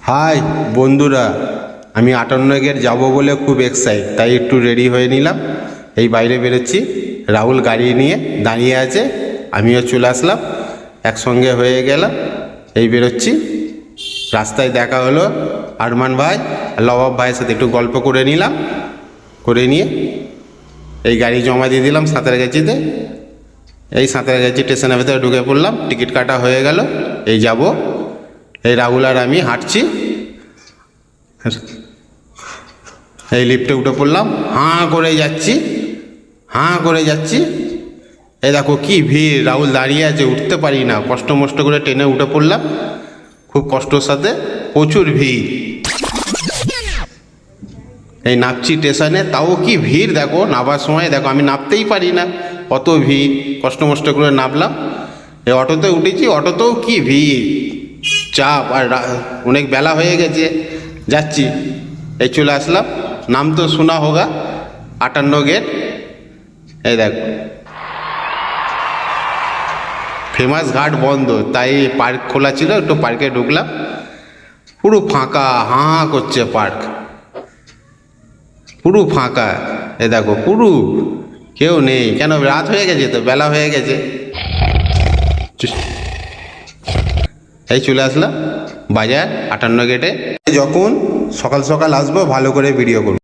High বন্ধুরা, আমি 58 gate যাবো বলে খুব এক্সাইট, তাই একটু রেডি হয়ে নিলাম। এই বাইরে বেরোচ্ছি, রাহুল গাড়ি নিয়ে দাঁড়িয়ে আছে, আমিও চলে আসলাম, একসঙ্গে হয়ে গেলাম। এই বেরোচ্ছি, রাস্তায় দেখা হলো আরমান ভাই আর লবাব ভাইয়ের সাথে একটু গল্প করে নিলাম। করে নিয়ে এই গাড়ি জমা দিয়ে দিলাম সাঁতরাগাছিতে। এই সাঁতরাগাছি স্টেশনের ভেতরে ঢুকে পড়লাম, টিকিট কাটা হয়ে গেল। এই যাব, এই রাহুল আর আমি হাঁটছি, এই লিফটে উঠে পড়লাম, হাঁ করে যাচ্ছি, হাঁ করে যাচ্ছি। এই দেখো কি ভিড়, রাহুল দাঁড়িয়ে আছে, উঠতে পারি না, কষ্ট মষ্ট করে ট্রেনে উঠে পড়লাম, খুব কষ্টর সাথে, প্রচুর ভিড়। এই নামছি স্টেশনে, তাও কি ভিড় দেখো, নামার সময় দেখো আমি নামতেই পারি না, কত ভিড়, কষ্ট মষ্ট করে নামলাম। এই অটোতে উঠেছি, অটোতেও কি ভিড়, চাপ, আর অনেক বেলা হয়ে গেছে, যাচ্ছি। এই চলে আসলাম, নাম তো শোনা হোগা, 58 গেট। এই দেখো ফেমাস ঘাট বন্ধ, তাই পার্ক খোলা ছিল, একটু পার্কে ঢুকলাম, পুরো ফাঁকা, হাঁ করছে পার্ক, পুরো ফাঁকা। এ দেখো পুরো কেউ নেই, কেন রাত হয়ে গেছে তো, বেলা হয়ে গেছে। এই চলে আসলাম বাজার 58 গেটে। যখন সকাল সকাল আসবো ভালো করে ভিডিও করবো।